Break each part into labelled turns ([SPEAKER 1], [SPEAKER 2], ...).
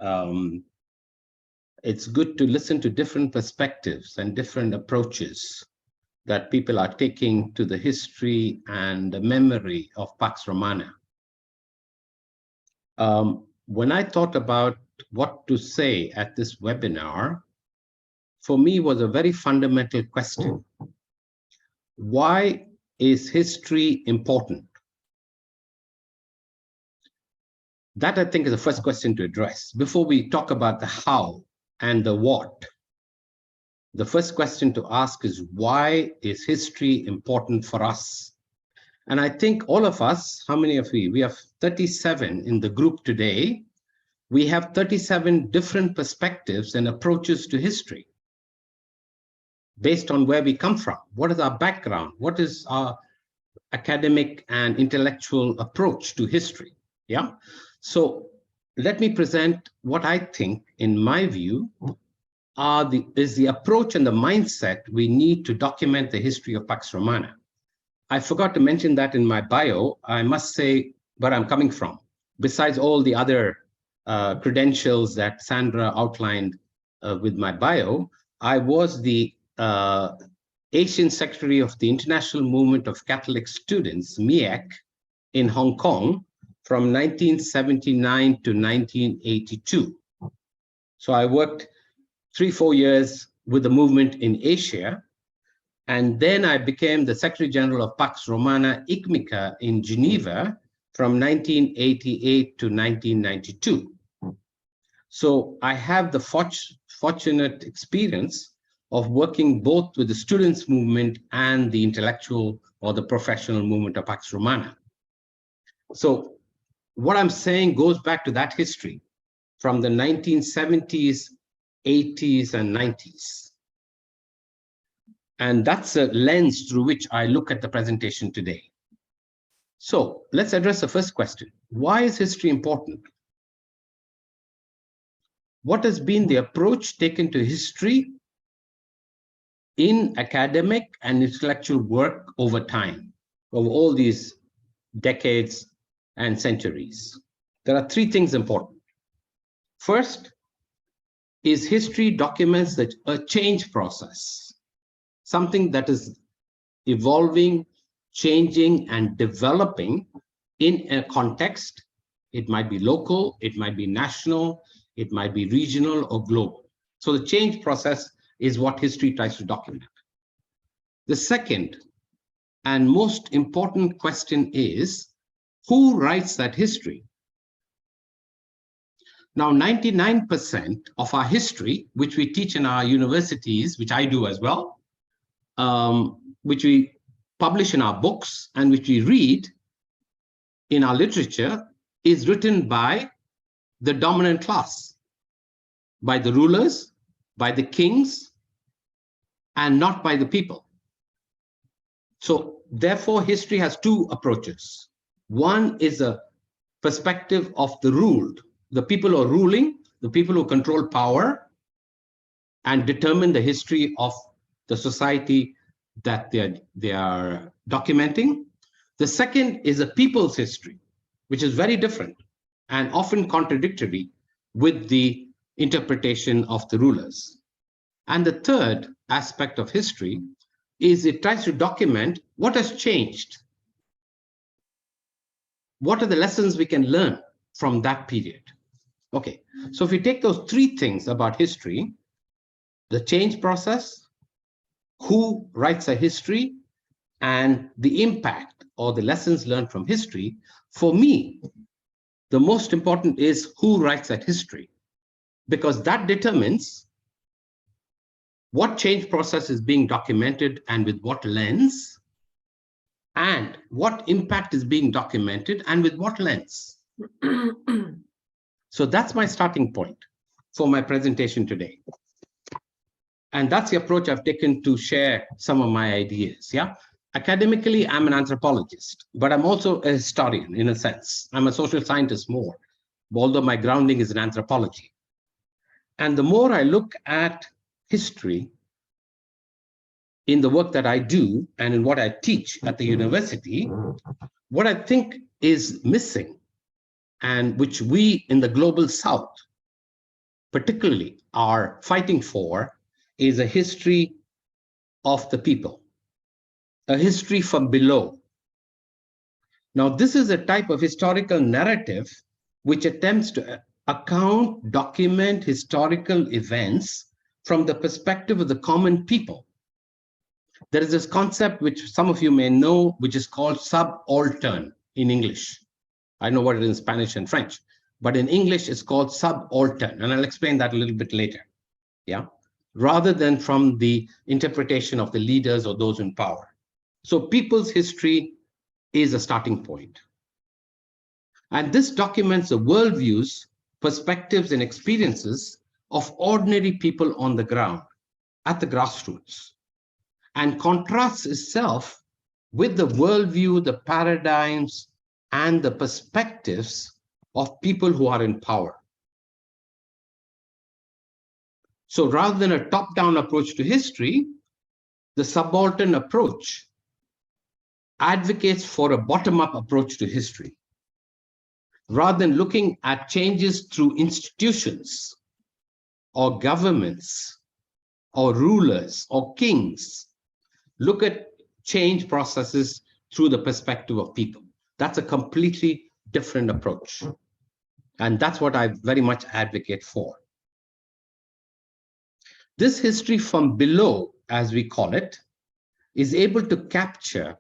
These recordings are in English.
[SPEAKER 1] um, it's good to listen to different perspectives and different approaches that people are taking to the history and the memory of Pax Romana. When I thought about what to say at this webinar, for me was a very fundamental question. Why is history important? That, I think, is the first question to address. Before we talk about the how and the what, the first question to ask is, why is history important for us? And I think all of us, how many of we? We have 37 in the group today. We have 37 different perspectives and approaches to history based on where we come from. What is our background? What is our academic and intellectual approach to history? Yeah. So let me present what I think, in my view, is the approach and the mindset we need to document the history of Pax Romana. I forgot to mention that in my bio. I must say where I'm coming from. Besides all the other credentials that Sandra outlined with my bio, I was the Asian Secretary of the International Movement of Catholic Students, MEAC, in Hong Kong from 1979 to 1982. So I worked 3-4 years with the movement in Asia, and then I became the Secretary General of Pax Romana ICMICA in Geneva from 1988 to 1992. So I have the fortunate experience of working both with the students' movement and the intellectual or the professional movement of Pax Romana. So what I'm saying goes back to that history from the 1970s, 80s, and 90s. And that's a lens through which I look at the presentation today. So let's address the first question. Why is history important? What has been the approach taken to history in academic and intellectual work over time, over all these decades and centuries? There are 3 things important. First is history documents a change process, something that is evolving, changing, and developing in a context. It might be local, it might be national, it might be regional or global. So the change process is what history tries to document. The second and most important question is, who writes that history? Now, 99% of our history, which we teach in our universities, which I do as well, which we publish in our books and which we read in our literature, is written by the dominant class, by the rulers, by the kings, and not by the people. So therefore, history has 2 approaches. One is a perspective of the ruled, the people who are ruling, the people who control power and determine the history of the society that they are documenting. The second is a people's history, which is very different and often contradictory with the interpretation of the rulers. And the third aspect of history is it tries to document what has changed. What are the lessons we can learn from that period? Okay, so if we take those 3 things about history, the change process, who writes a history, and the impact or the lessons learned from history, for me, the most important is who writes that history, because that determines what change process is being documented and with what lens, and what impact is being documented and with what lens. So that's my starting point for my presentation today. And that's the approach I've taken to share some of my ideas. Yeah. Academically, I'm an anthropologist, but I'm also a historian in a sense. I'm a social scientist more, although my grounding is in anthropology. And the more I look at history in the work that I do and in what I teach at the university, what I think is missing, and which we in the global South particularly are fighting for is a history of the people, a history from below. Now, this is a type of historical narrative which attempts to account, document historical events from the perspective of the common people. There is this concept which some of you may know, which is called subaltern in English. I know what it is in Spanish and French, but in English it's called subaltern, and I'll explain that a little bit later. Yeah, rather than from the interpretation of the leaders or those in power. So people's history is a starting point. And this documents the worldviews, perspectives, and experiences of ordinary people on the ground, at the grassroots, and contrasts itself with the worldview, the paradigms, and the perspectives of people who are in power. So rather than a top-down approach to history, the subaltern approach advocates for a bottom-up approach to history. Rather than looking at changes through institutions or governments or rulers or kings, look at change processes through the perspective of people. That's a completely different approach. And that's what I very much advocate for. This history from below, as we call it, is able to capture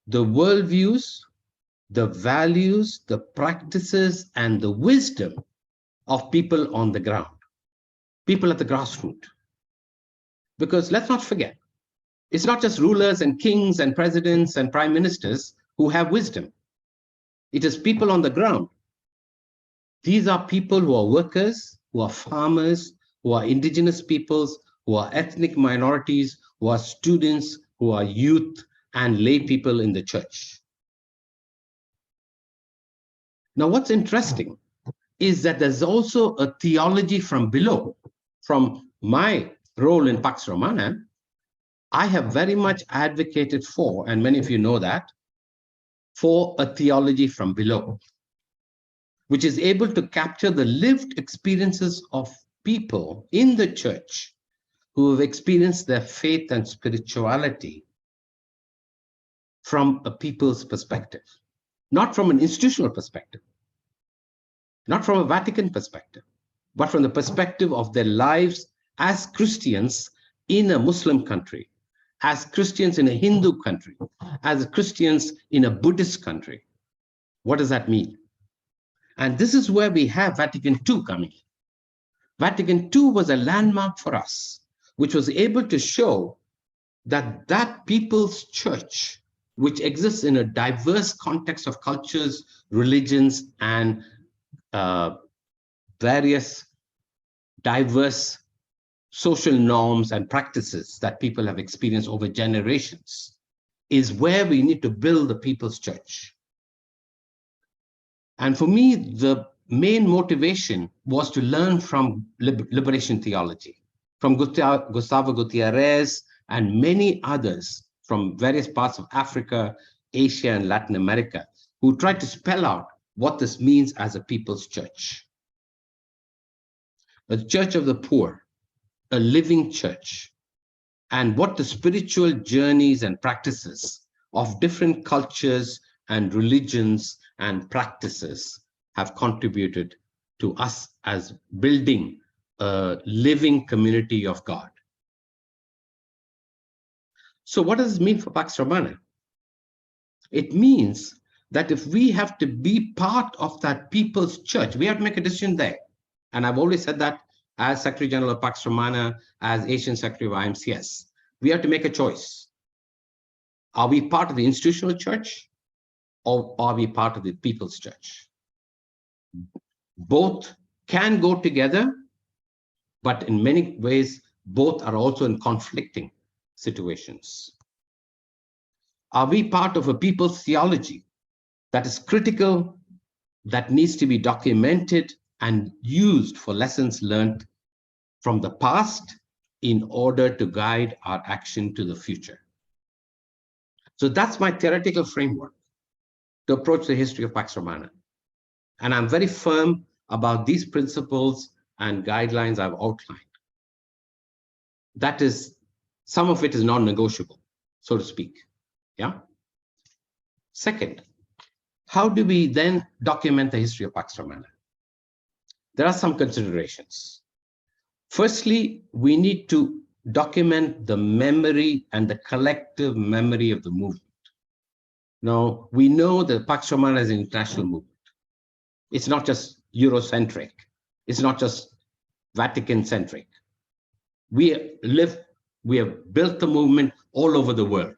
[SPEAKER 1] the worldviews, the values, the practices, and the wisdom of people on the ground, people at the grassroots. Because let's not forget, it's not just rulers and kings and presidents and prime ministers who have wisdom. It is people on the ground. These are people who are workers, who are farmers, who are indigenous peoples, who are ethnic minorities, who are students, who are youth, and lay people in the church. Now, what's interesting is that there's also a theology from below. From my role in Pax Romana, I have very much advocated for, and many of you know that, for a theology from below, which is able to capture the lived experiences of people in the church who have experienced their faith and spirituality from a people's perspective, not from an institutional perspective, not from a Vatican perspective, but from the perspective of their lives as Christians in a Muslim country, as Christians in a Hindu country, as Christians in a Buddhist country. What does that mean? And this is where we have Vatican II coming in. Vatican II was a landmark for us, which was able to show that that people's church, which exists in a diverse context of cultures, religions, and various diverse social norms and practices that people have experienced over generations, is where we need to build the people's church. And for me, the main motivation was to learn from liberation theology, from Gustavo Gutierrez and many others from various parts of Africa, Asia, and Latin America, who tried to spell out what this means as a people's church. A church of the poor, a living church, and what the spiritual journeys and practices of different cultures and religions and practices have contributed to us as building a living community of God. So what does this mean for Pax Romana? It means that if we have to be part of that people's church, we have to make a decision there. And I've always said that as Secretary General of Pax Romana, as Asian Secretary of IMCS, we have to make a choice. Are we part of the institutional church, or are we part of the people's church? Both can go together, but in many ways, both are also in conflicting situations. Are we part of a people's theology that is critical, that needs to be documented and used for lessons learned from the past in order to guide our action to the future? So that's my theoretical framework to approach the history of Pax Romana. And I'm very firm about these principles and guidelines I've outlined. That is, some of it is non-negotiable, so to speak. Yeah. Second, how do we then document the history of Pax Romana? There are some considerations. Firstly, we need to document the memory and the collective memory of the movement. Now, we know that Pax Romana is an international movement. It's not just Eurocentric. It's not just Vatican-centric. We have built the movement all over the world.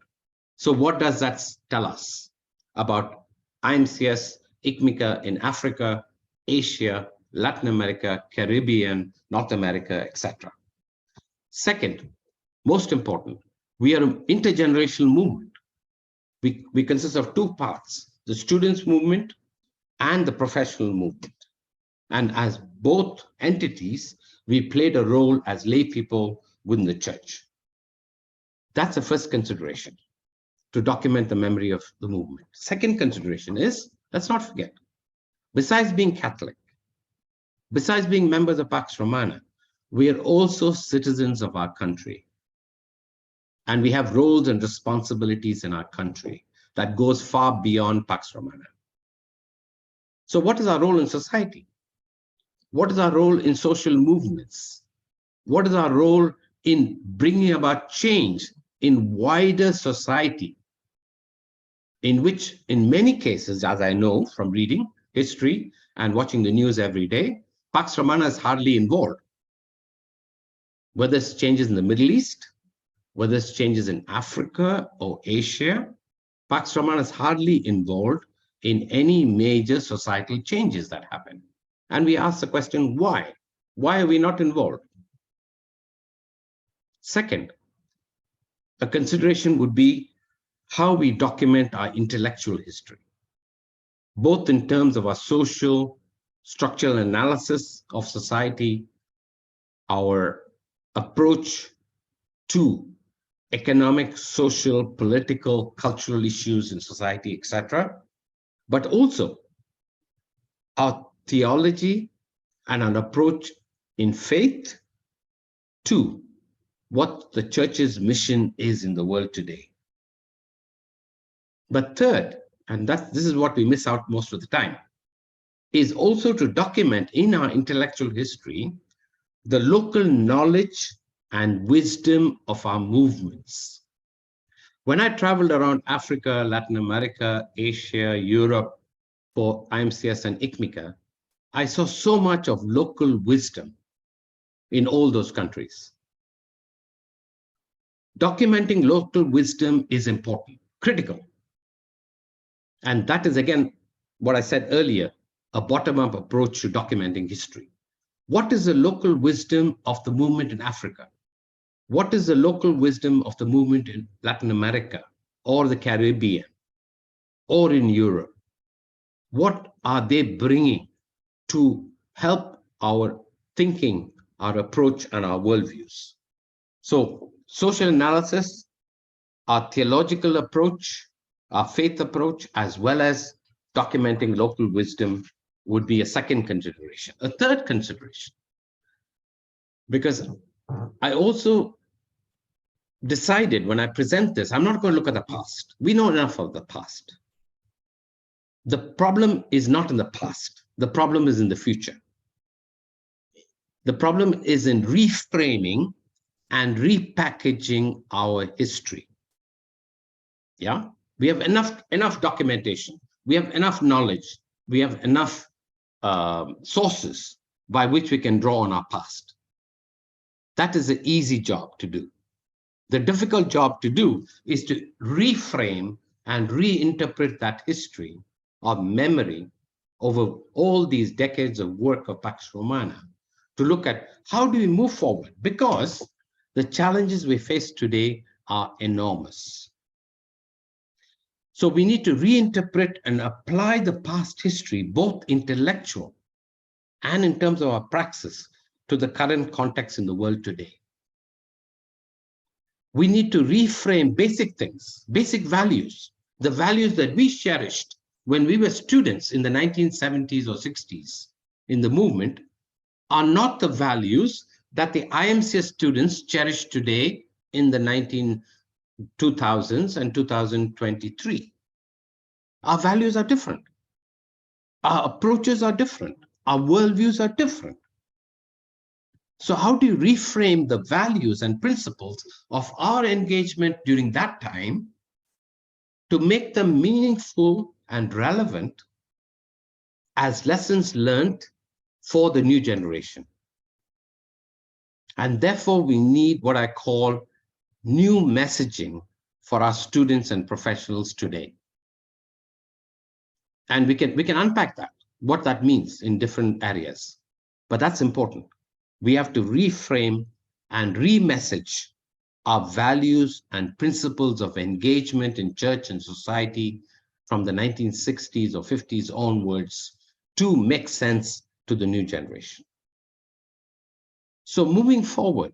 [SPEAKER 1] So what does that tell us about IMCS, ICMICA in Africa, Asia, Latin America, Caribbean, North America, etc.? Second, most important, we are an intergenerational movement. We consist of two parts, the students' movement and the professional movement. And as both entities, we played a role as lay people within the church. That's the first consideration, to document the memory of the movement. Second consideration is, let's not forget, besides being Catholic, besides being members of Pax Romana, we are also citizens of our country. And we have roles and responsibilities in our country that goes far beyond Pax Romana. So what is our role in society? What is our role in social movements? What is our role in bringing about change in wider society, in which, in many cases, as I know from reading history and watching the news every day, Pax Romana is hardly involved. Whether it's changes in the Middle East, whether it's changes in Africa or Asia, Pax Romana is hardly involved in any major societal changes that happen. And we ask the question, why? Why are we not involved? Second, a consideration would be how we document our intellectual history, both in terms of our social, structural analysis of society, our approach to economic, social, political, cultural issues in society, etc., but also our theology and an approach in faith to what the church's mission is in the world today. But third, and this is what we miss out most of the time, is also to document in our intellectual history the local knowledge and wisdom of our movements. When I traveled around Africa, Latin America, Asia, Europe for IMCS and ICMICA, I saw so much of local wisdom in all those countries. Documenting local wisdom is important, critical. And that is, again, what I said earlier, a bottom-up approach to documenting history. What is the local wisdom of the movement in Africa? What is the local wisdom of the movement in Latin America or the Caribbean or in Europe? What are they bringing to help our thinking, our approach, and our worldviews? So social analysis, our theological approach, our faith approach, as well as documenting local wisdom would be a second consideration. A third consideration, because I also decided when I present this, I'm not going to look at the past. We know enough of the past. The problem is not in the past. The problem is in the future. The problem is in reframing and repackaging our history. Yeah, we have enough documentation. We have enough knowledge. We have enough sources by which we can draw on our past. That is an easy job to do. The difficult job to do is to reframe and reinterpret that history of memory over all these decades of work of Pax Romana to look at how do we move forward, because the challenges we face today are enormous. So we need to reinterpret and apply the past history, both intellectual and in terms of our praxis, to the current context in the world today. We need to reframe basic things, basic values, the values that we cherished when we were students in the 1970s or 60s in the movement, are not the values that the IMCS students cherish today in the 2000s and 2023. Our values are different. Our approaches are different. Our worldviews are different. So how do you reframe the values and principles of our engagement during that time to make them meaningful and relevant as lessons learned for the new generation? And therefore, we need what I call new messaging for our students and professionals today. And we can unpack that, what that means in different areas. But that's important. We have to reframe and re-message our values and principles of engagement in church and society from the 1960s or 50s onwards to make sense to the new generation. So moving forward,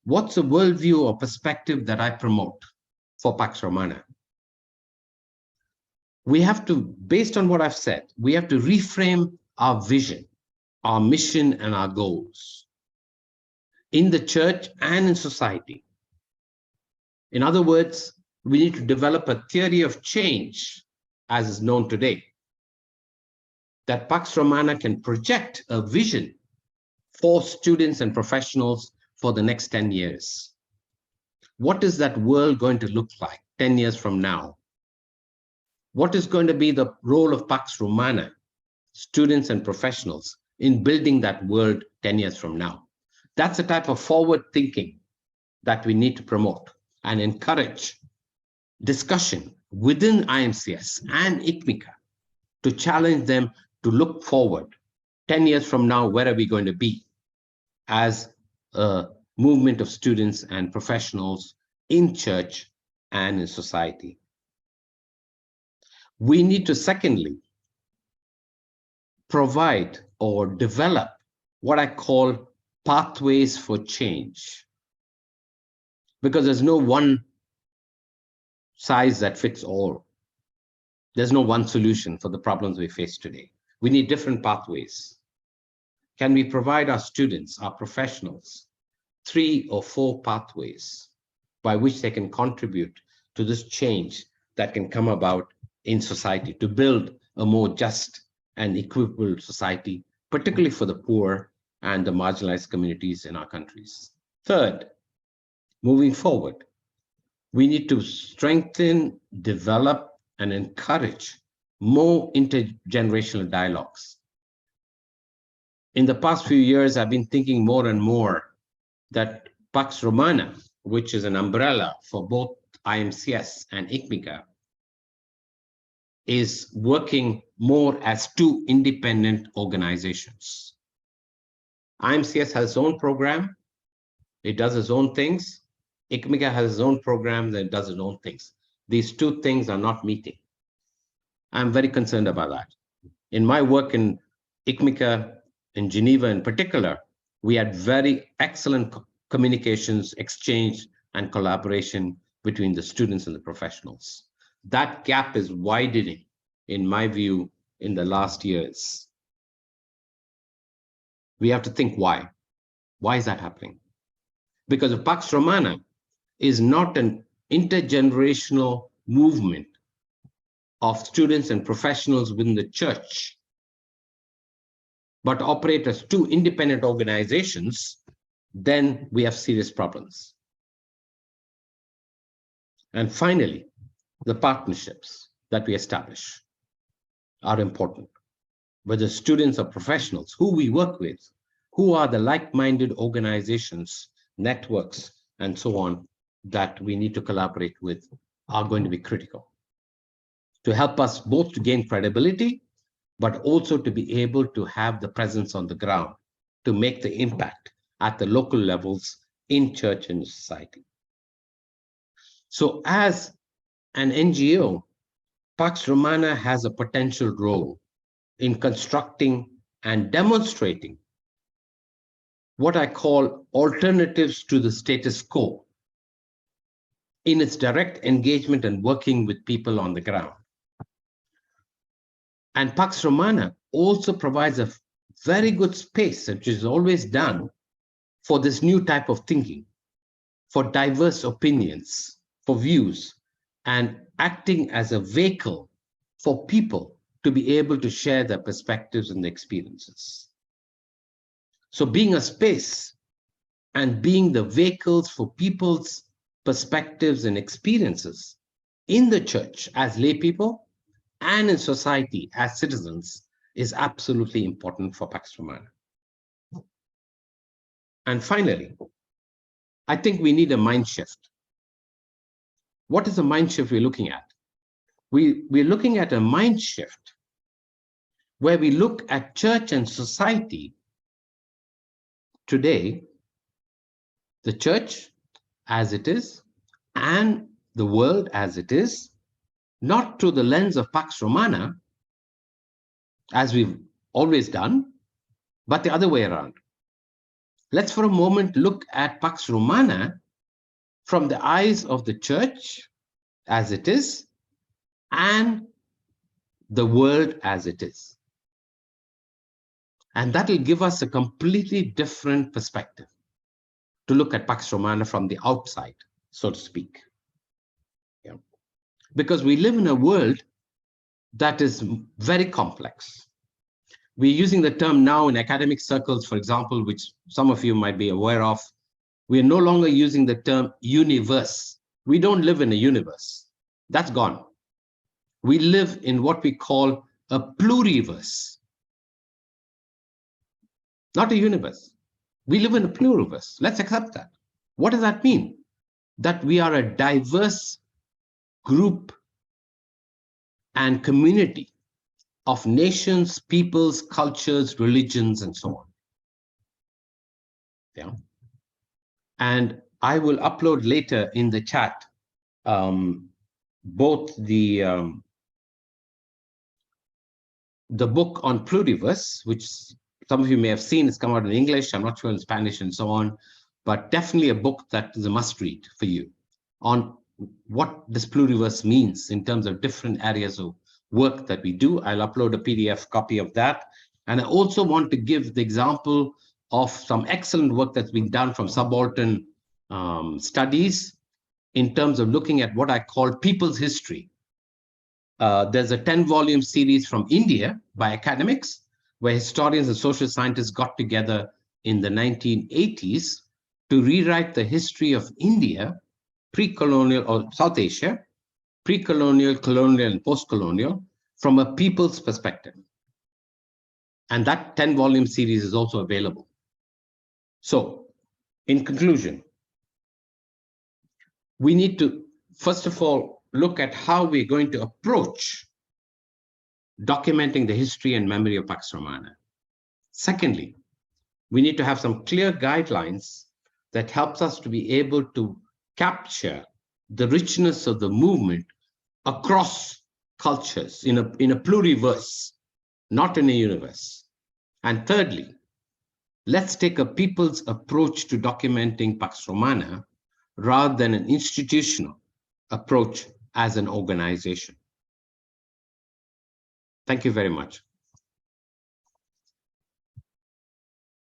[SPEAKER 1] what's a worldview or perspective that I promote for Pax Romana? We have to, based on what I've said, we have to reframe our vision, our mission, and our goals in the church and in society. In other words, we need to develop a theory of change, as is known today, that Pax Romana can project a vision for students and professionals for the next 10 years. What is that world going to look like 10 years from now? What is going to be the role of Pax Romana, students and professionals, in building that world 10 years from now? That's a type of forward thinking that we need to promote and encourage discussion within IMCS and ICMICA to challenge them to look forward 10 years from now. Where are we going to be as a movement of students and professionals in church and in society? We need to, secondly, provide or develop what I call pathways for change, because there's no one size that fits all. There's no one solution for the problems we face today. We need different pathways. Can we provide our students, our professionals, 3 or 4 pathways by which they can contribute to this change that can come about in society to build a more just and equitable society, particularly for the poor and the marginalized communities in our countries? Third, moving forward, we need to strengthen, develop, and encourage more intergenerational dialogues. In the past few years, I've been thinking more and more that Pax Romana, which is an umbrella for both IMCS and ICMICA, is working more as 2 independent organizations. IMCS has its own program, it does its own things. ICMICA has its own program that does its own things. These 2 things are not meeting. I'm very concerned about that. In my work in ICMICA, in Geneva in particular, we had very excellent communications, exchange, and collaboration between the students and the professionals. That gap is widening, in my view, in the last years. We have to think why. Why is that happening? Because Pax Romana is not an intergenerational movement of students and professionals within the church, but operate as 2 independent organizations, then we have serious problems. And finally, the partnerships that we establish are important. Whether students or professionals, who we work with, who are the like-minded organizations, networks, and so on, that we need to collaborate with, are going to be critical to help us both to gain credibility, but also to be able to have the presence on the ground to make the impact at the local levels in church and society. So as an NGO, Pax Romana has a potential role in constructing and demonstrating what I call alternatives to the status quo in its direct engagement and working with people on the ground. And Pax Romana also provides a very good space, which is always done for this new type of thinking, for diverse opinions, for views, and acting as a vehicle for people to be able to share their perspectives and experiences. So being a space and being the vehicles for people's perspectives and experiences in the church as lay people and in society as citizens is absolutely important for Pax Romana. And finally, I think we need a mind shift. What is the mind shift we're looking at? We're looking at a mind shift where we look at church and society today, the church as it is, and the world as it is, not through the lens of Pax Romana, as we've always done, but the other way around. Let's for a moment look at Pax Romana from the eyes of the church as it is and the world as it is. And that will give us a completely different perspective to look at Pax Romana from the outside, so to speak. Yeah. Because we live in a world that is very complex. We're using the term now in academic circles, for example, which some of you might be aware of. We're no longer using the term universe. We don't live in a universe. That's gone. We live in what we call a pluriverse. Not a universe. We live in a pluriverse. Let's accept that. What does that mean? That we are a diverse group and community of nations, peoples, cultures, religions, and so on. Yeah. And I will upload later in the chat both the book on pluriverse, which some of you may have seen. It's come out in English. I'm not sure in Spanish and so on, but definitely a book that is a must read for you on what this pluriverse means in terms of different areas of work that we do. I'll upload a PDF copy of that. And I also want to give the example of some excellent work that's been done from subaltern studies in terms of looking at what I call people's history. There's a 10-volume series from India by academics, where historians and social scientists got together in the 1980s to rewrite the history of India, pre-colonial or South Asia, pre-colonial, colonial, and post-colonial, from a people's perspective. And that 10-volume series is also available. So, in conclusion, we need to, first of all, look at how we're going to approach documenting the history and memory of Pax Romana. Secondly, we need to have some clear guidelines that helps us to be able to capture the richness of the movement across cultures in a pluriverse, not in a universe. And thirdly, let's take a people's approach to documenting Pax Romana rather than an institutional approach as an organization. Thank you very much.